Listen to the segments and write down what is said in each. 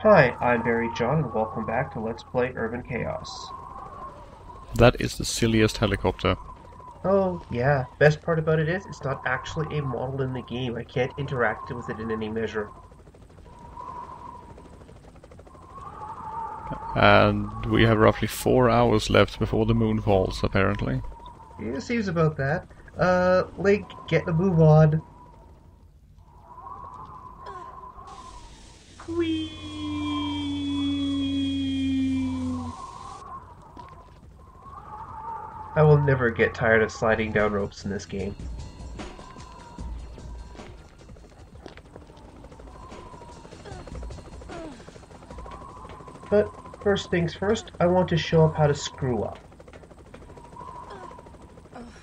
Hi, I'm Barry John, and welcome back to Let's Play Urban Chaos. That is the silliest helicopter. Oh, yeah, best part about it is, it's not actually a model in the game. I can't interact with it in any measure. And we have roughly 4 hours left before the moon falls, apparently. Yeah, it seems about that. Link, get the move on. Whee! I will never get tired of sliding down ropes in this game. But first things first, I want to show up how to screw up.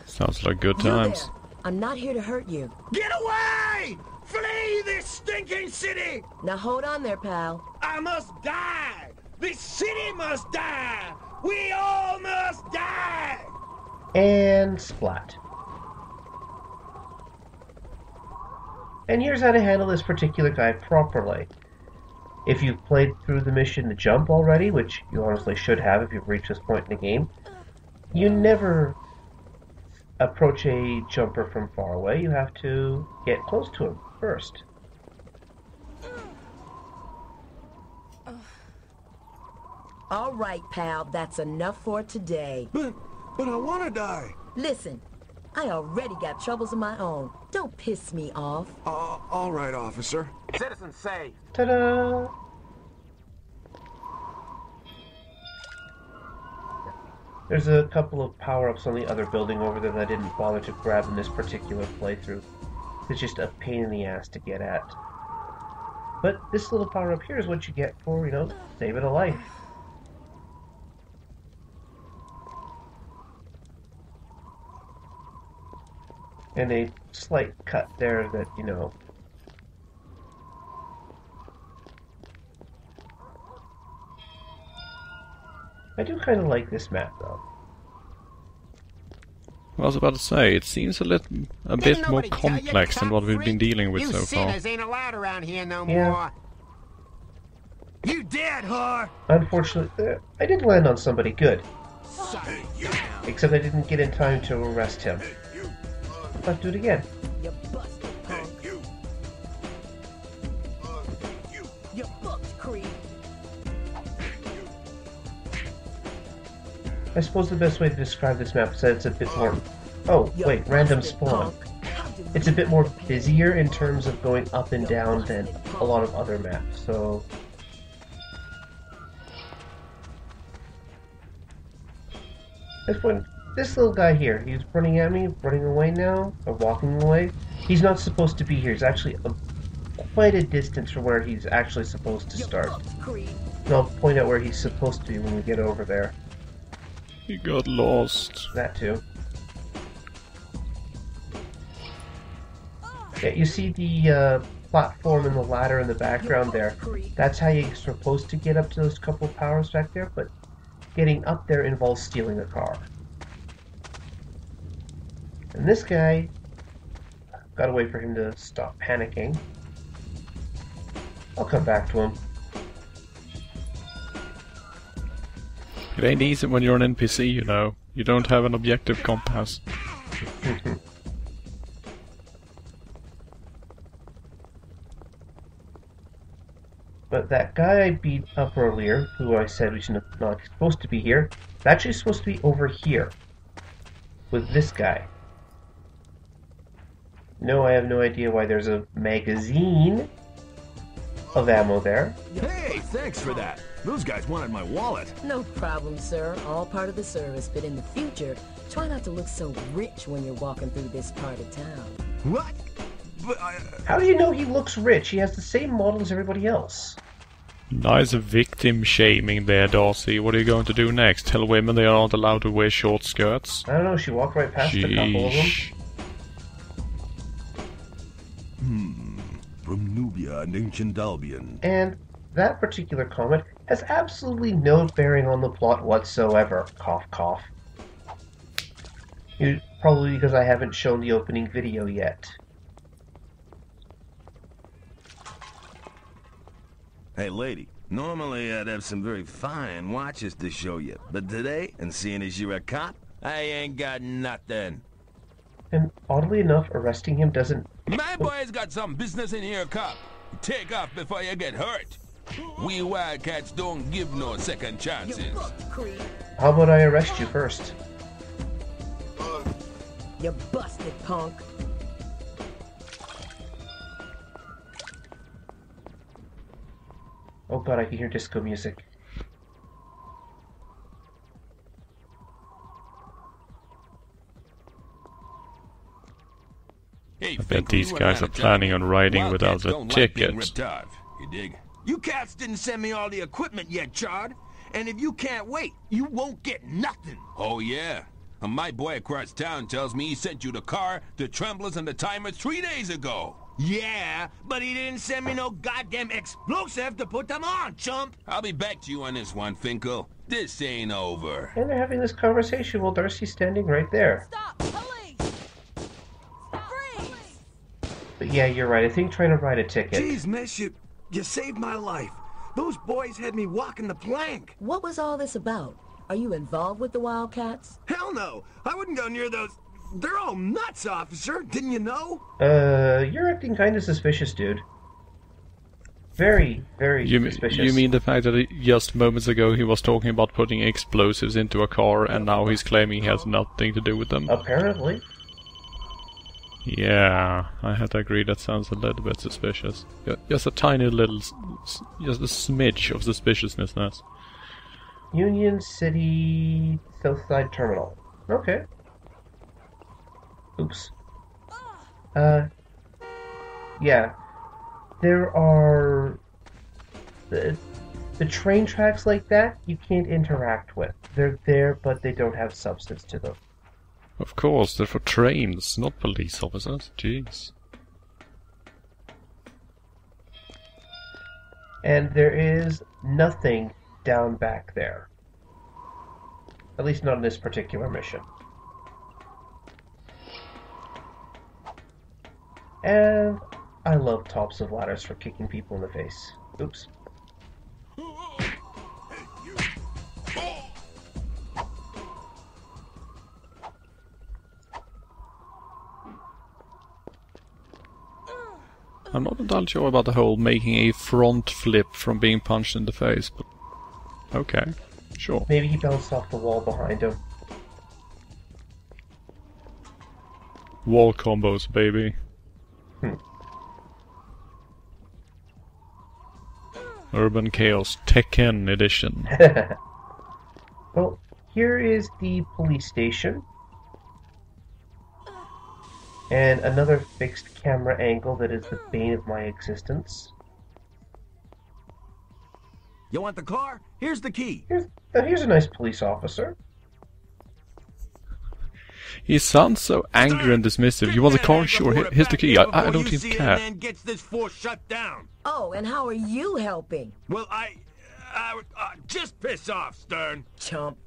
Sounds like good times. I'm not here to hurt you. Get away! Flee this stinking city! Now hold on there, pal. I must die! This city must die! We all must die! And splat. And here's how to handle this particular guy properly. If you've played through the mission to jump already, which you honestly should have if you've reached this point in the game, you never approach a jumper from far away. You have to get close to him first. All right, pal, that's enough for today. But I want to die. Listen, I already got troubles of my own. Don't piss me off. All right, officer. Citizen safe. Ta-da! There's a couple of power-ups on the other building over there that I didn't bother to grab in this particular playthrough. It's just a pain in the ass to get at. But this little power-up here is what you get for, saving a life. And a slight cut there that, I do kind of like this map, though. I was about to say, it seems a bit more complex than what we've been dealing with so far. You sinners ain't allowed around here no Yeah. more. You dead, whore! Unfortunately, I did land on somebody good. Except I didn't get in time to arrest him. Let's do it again. You busted, punk. You fucked, creep. I suppose the best way to describe this map is that it's a bit more... Oh, You wait, random busted, spawn. punk. How did It's a bit more busier in terms of going up and down than a lot of other maps, so... This little guy here, he's running at me, running away now, or walking away. He's not supposed to be here. He's actually quite a distance from where he's actually supposed to You start. fucked, creep. And I'll point out where he's supposed to be when we get over there. He got lost. That too. Yeah, you see the platform and the ladder in the background there. That's how you're supposed to get up to those couple powers back there, but getting up there involves stealing a car. And this guy, gotta wait for him to stop panicking. I'll come back to him. It ain't easy when you're an NPC, you know. You don't have an objective compass. But that guy I beat up earlier, who I said was not supposed to be here, is actually supposed to be over here. With this guy. No, I have no idea why there's a magazine of ammo there. Hey, thanks for that. Those guys wanted my wallet. No problem, sir. All part of the service. But in the future, try not to look so rich when you're walking through this part of town. What? But How do you know he looks rich? He has the same model as everybody else. Nice victim shaming there, Darcy. What are you going to do next? Tell women they aren't allowed to wear short skirts? I don't know, she walked right past a couple of them. Sheesh. from Nubia and ancient Albion. And that particular comment has absolutely no bearing on the plot whatsoever. Cough, cough. Probably because I haven't shown the opening video yet. Hey, lady, Normally, I'd have some very fine watches to show you, but today, and seeing as you're a cop, I ain't got nothing. And oddly enough, arresting him doesn't... My boy's got some business in here, cop. Take off before you get hurt. We wildcats don't give no second chances. How about I arrest you first? You busted, punk. Oh god, I can hear disco music. Hey, I bet these guys are planning on riding without a ticket. You dig? You cats didn't send me all the equipment yet, Chard. And if you can't wait, you won't get nothing. Oh, yeah. And my boy across town tells me he sent you the car, the tremblers, and the timer 3 days ago. Yeah, but he didn't send me no goddamn explosive to put them on, chump. I'll be back to you on this one, Finkel. This ain't over. And they're having this conversation while Darcy's standing right there. Stop! Police! Freeze! But yeah, you're right. I think trying to write a ticket... Jeez, miss, you saved my life. Those boys had me walking the plank. What was all this about? Are you involved with the Wildcats? Hell no. I wouldn't go near those... They're all nuts, officer. Didn't you know? You're acting kind of suspicious, dude. Very, very suspicious. You mean the fact that just moments ago he was talking about putting explosives into a car and now he's claiming he has nothing to do with them? Apparently. Yeah, I have to agree, that sounds a little bit suspicious. Just a tiny little... just a smidge of suspiciousness. Union City Southside Terminal. Okay. Oops. Yeah. There are... The train tracks like that, you can't interact with. They're there, but they don't have substance to them. Of course, they're for trains, not police officers. Jeez. And there is nothing down back there. At least not in this particular mission. And I love tops of ladders for kicking people in the face. Oops. I'm not entirely sure about the whole making a front flip from being punched in the face, but... okay, sure. Maybe he bounced off the wall behind him. Wall combos, baby. Urban Chaos Tekken Edition. Well, here is the police station. And another fixed camera angle that is the bane of my existence. You want the car? Here's the key. Here's a nice police officer. He sounds so angry and dismissive. You want the car? Sure, here's the key. I don't even care. And gets this force shut down. Oh, and how are you helping? Well, I just piss off, Stern. Chump.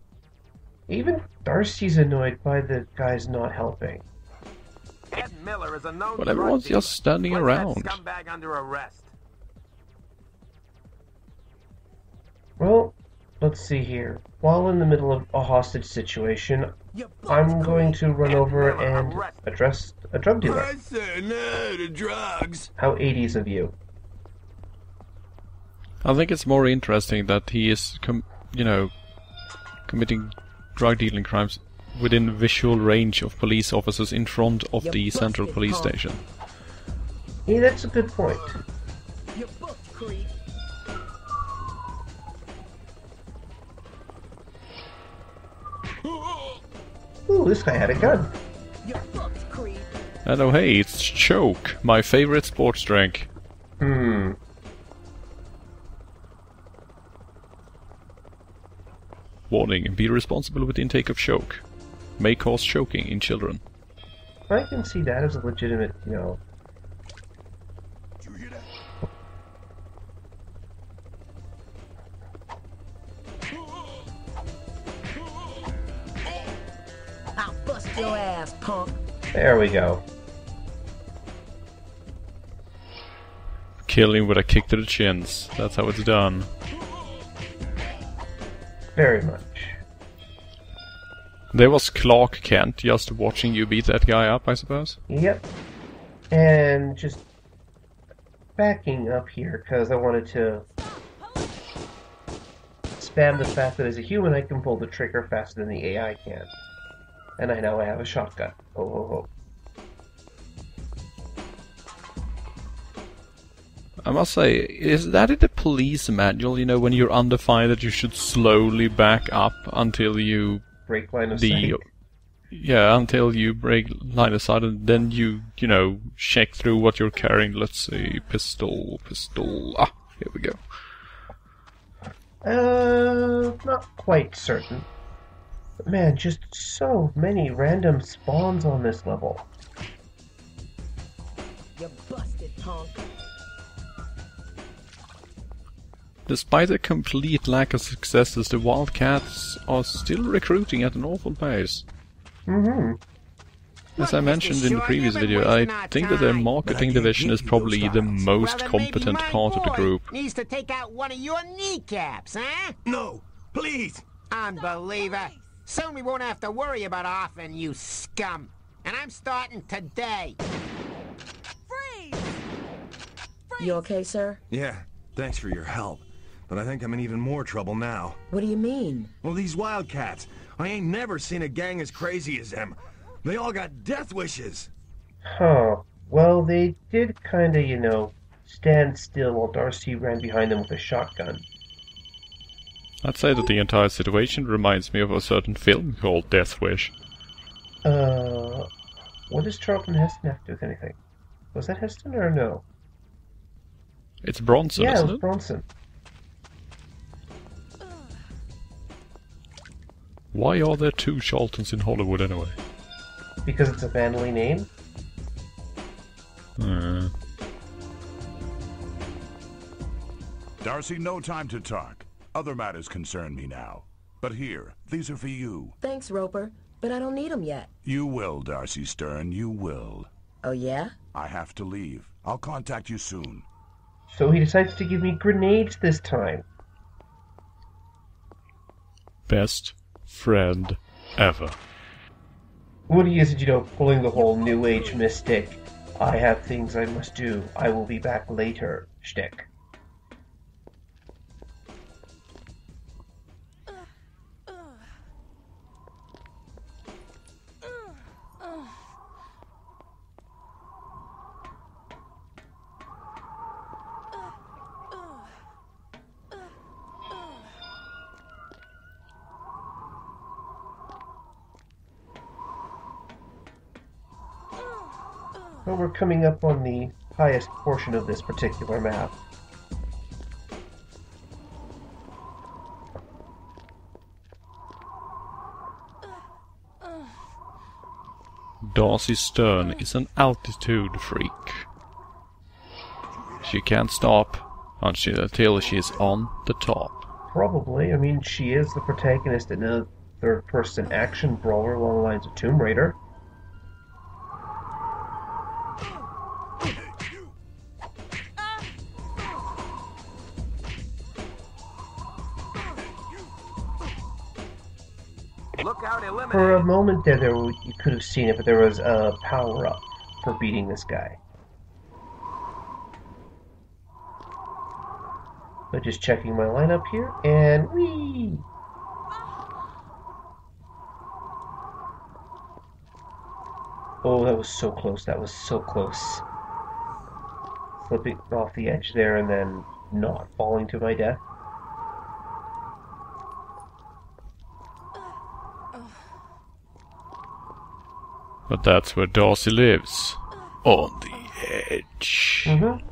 Even Darcy's annoyed by the guys not helping. Ed Miller is a known But everyone's drug just standing dealer. around. Put that scumbag under arrest. Well, let's see here. While in the middle of a hostage situation, I'm going to run over and address a drug dealer. I said no to drugs. How 80s of you. I think it's more interesting that he is, committing drug dealing crimes within visual range of police officers in front of the central police station. Yeah, that's a good point. You're booked, creep. Ooh, this guy had a gun. You're booked, creep. And oh hey, it's Choke, my favorite sports drink. Warning, be responsible with intake of choke. May cause choking in children. I can see that as a legitimate, I'll bust your ass, punk. There we go. Kill him with a kick to the chins. That's how it's done. Very much. There was Clark Kent just watching you beat that guy up, I suppose? Yep. And just backing up here, because I wanted to spam the fact that as a human I can pull the trigger faster than the AI can. And I now have a shotgun. Ho ho ho. I must say, is that in the police manual, you know, when you're under fire that you should slowly back up until you... Break line of sight. Yeah, until you break line of sight, and then you know, check through what you're carrying. Let's see, pistol. Ah, here we go. Not quite certain. But man, just so many random spawns on this level. You busted, punk. Despite a complete lack of successes, the Wildcats are still recruiting at an awful pace. Mm-hmm. As I mentioned in the previous video, I think that their marketing division is probably the most competent part of the group. Needs to take out one of your kneecaps, huh? No, please! Unbeliever. Soon we won't have to worry about Offen, you scum. And I'm starting today. You okay, sir? Yeah, thanks for your help. But I think I'm in even more trouble now. What do you mean? Well, these Wildcats. I ain't never seen a gang as crazy as them. They all got death wishes. Huh. Well, they did kinda, you know, stand still while Darcy ran behind them with a shotgun. I'd say that the entire situation reminds me of a certain film called Death Wish. What does Charlton Heston have to do with anything? Was that Heston or no? It's Bronson, Yeah, it isn't was it? Bronson. Why are there two Charltons in Hollywood anyway? Because it's a family name? Darcy, no time to talk. Other matters concern me now. But here, these are for you. Thanks, Roper, but I don't need them yet. You will, Darcy Stern, you will. Oh, yeah? I have to leave. I'll contact you soon. So he decides to give me grenades this time. Best friend ever. When he isn't, you know, pulling the whole New Age mystic, I have things I must do, I will be back later shtick. Well, we're coming up on the highest portion of this particular map. Darcy Stern is an altitude freak. She can't stop until she's on the top. Probably. I mean, she is the protagonist in a third-person action brawler along the lines of Tomb Raider. Look out, eliminate. For a moment there, you could have seen it, but there was a power-up for beating this guy. But just checking my lineup here, and whee! Oh, that was so close, that was so close. Slipping off the edge there and then not falling to my death. But that's where Darcy lives. On the edge. Mm-hmm.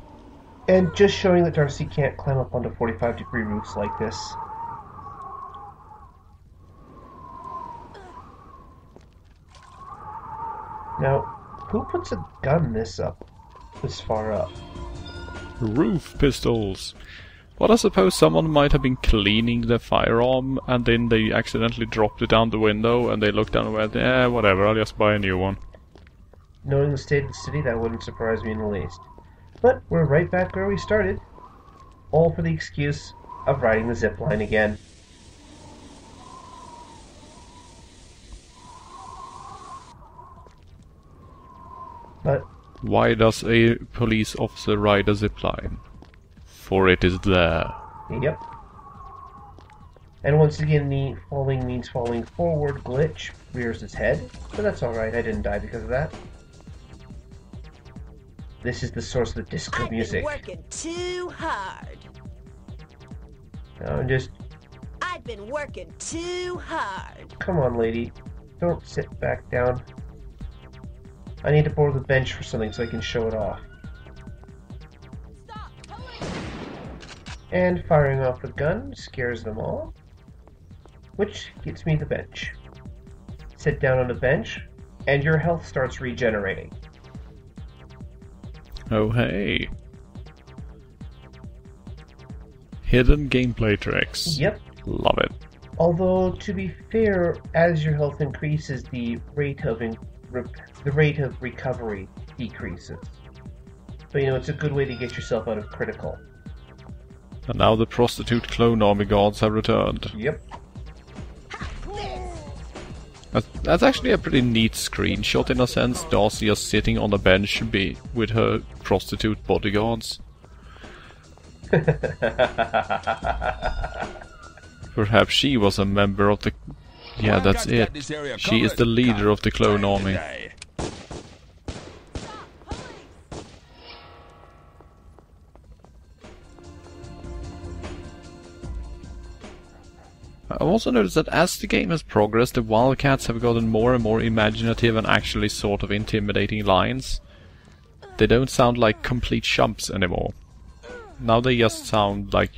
And just showing that Darcy can't climb up onto 45-degree roofs like this. Now, who puts a gun this far up? Roof pistols. Well, I suppose someone might have been cleaning the firearm and then they accidentally dropped it down the window and they looked down and went, whatever, I'll just buy a new one. Knowing the state of the city, that wouldn't surprise me in the least. But we're right back where we started. All for the excuse of riding the zip line again. But Why does a police officer ride a zipline? For it is there. yep. And once again, the falling means falling forward glitch rears its head, but that's alright, I didn't die because of that. This is the source of the disco music. I've been working too hard. Now just... I've been working too hard. Come on, lady. Don't sit back down. I need to borrow the bench for something so I can show it off. Stop! And firing off the gun scares them all, which gets me the bench. Sit down on the bench, and your health starts regenerating. Oh hey. Hidden gameplay tricks. Yep. Love it. Although, to be fair, as your health increases, the rate of recovery decreases. But it's a good way to get yourself out of critical. And now the prostitute clone army guards have returned. Yep. That's actually a pretty neat screenshot in a sense. Darcy is sitting on a bench with her prostitute bodyguards. Perhaps she was a member of the... Yeah, that's it. She is the leader of the clone army. I've also noticed that as the game has progressed, the Wildcats have gotten more and more imaginative and actually sort of intimidating lines. They don't sound like complete chumps anymore. Now they just sound like,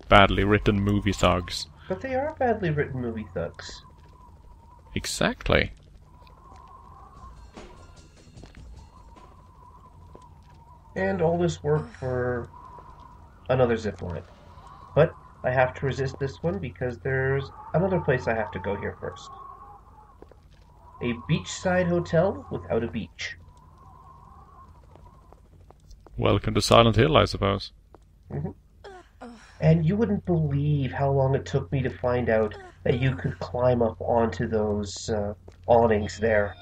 badly written movie thugs. But they are badly written movie thugs. Exactly. And all this work for another zipline. But I have to resist this one because there's another place I have to go here first. A beachside hotel without a beach. Welcome to Silent Hill, I suppose. Mm-hmm. And you wouldn't believe how long it took me to find out that you could climb up onto those awnings there.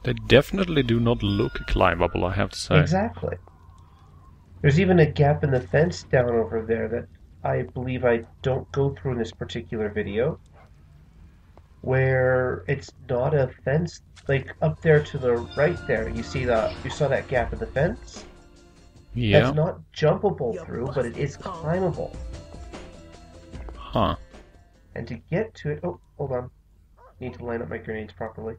They definitely do not look climbable, I have to say. Exactly. There's even a gap in the fence down over there that I believe I don't go through in this particular video, where it's not a fence, like up there to the right there. You saw that gap in the fence? Yeah. That's not jumpable through, but it is climbable. Huh. And to get to it... Oh, hold on. Need to line up my grenades properly.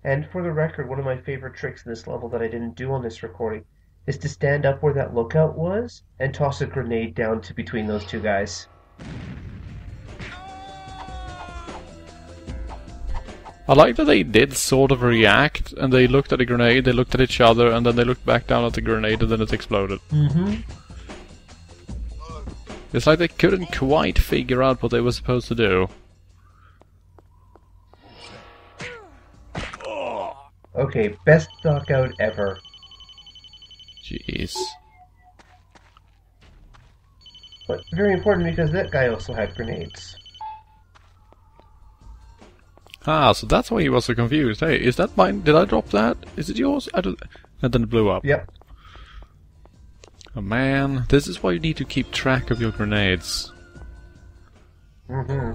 And for the record, one of my favorite tricks in this level that I didn't do on this recording is to stand up where that lookout was and toss a grenade down to between those two guys. I like that they did sort of react, and they looked at the grenade, they looked at each other, and then they looked back down at the grenade, and then it exploded. Mm-hmm. It's like they couldn't quite figure out what they were supposed to do. Okay, best knockout ever. Jeez. But very important because that guy also had grenades. Ah, so that's why he was so confused. Hey, is that mine? Did I drop that? Is it yours? I don't... And then it blew up. Yep. Oh man, this is why you need to keep track of your grenades. Mm-hmm.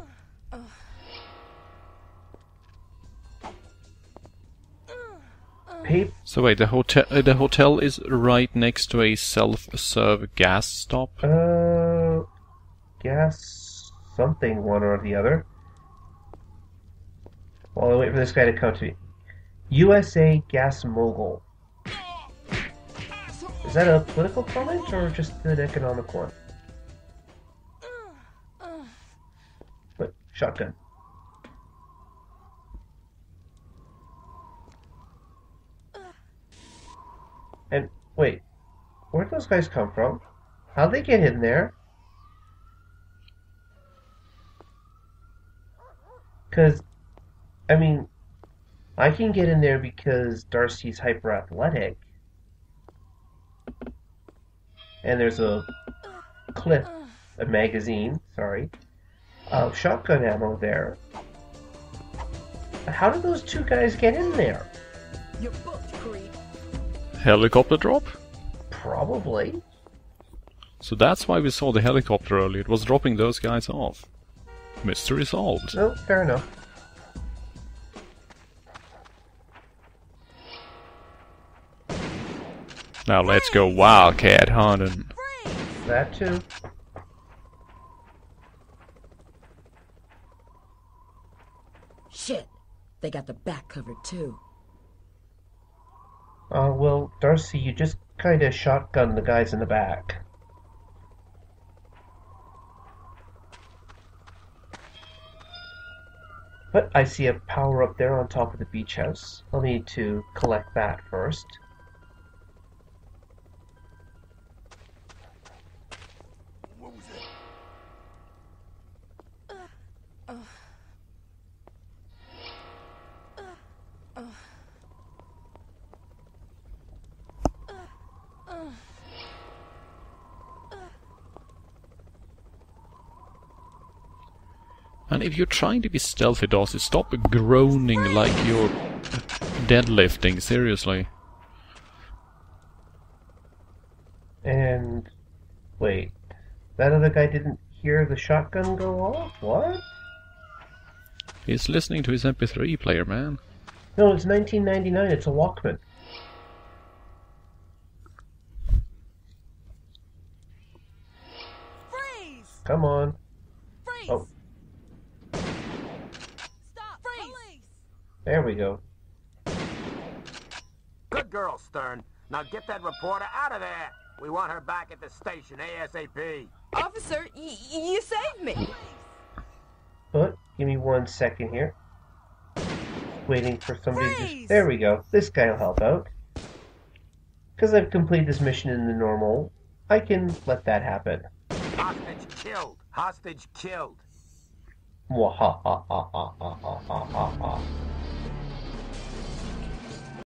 So wait, the hotel is right next to a self-serve gas stop? Gas something, one or the other. While I wait for this guy to come to me. USA Gas Mogul. Is that a political comment or just an economic one? But shotgun. And wait, where'd those guys come from? How'd they get in there? Because, I mean, I can get in there because Darcy's hyper athletic. And there's a magazine, sorry, of shotgun ammo there. How did those two guys get in there? You're booked, creep. Helicopter drop? Probably. So that's why we saw the helicopter earlier. It was dropping those guys off. Mystery solved. No, fair enough. Now let's go wildcat hunting. That too. Shit. They got the back covered too. Well, Darcy, you just kinda shotgun the guys in the back. But I see a power up there on top of the beach house. I'll need to collect that first. And if you're trying to be stealthy, Darcy, stop groaning like you're deadlifting, seriously. And wait, that other guy didn't hear the shotgun go off? What? He's listening to his MP3 player, man. No, it's 1999. It's a Walkman. Freeze! Come on. Freeze! Oh, Stop! Freeze! there we go. Good girl, Stern. Now get that reporter out of there. We want her back at the station ASAP. Officer, you saved me. But give me 1 second here. Waiting for somebody to Freeze! just... There we go. This guy will help out. Because I've completed this mission in the normal, I can let that happen. Hostage killed. Hostage killed. Mwahahahahahaha.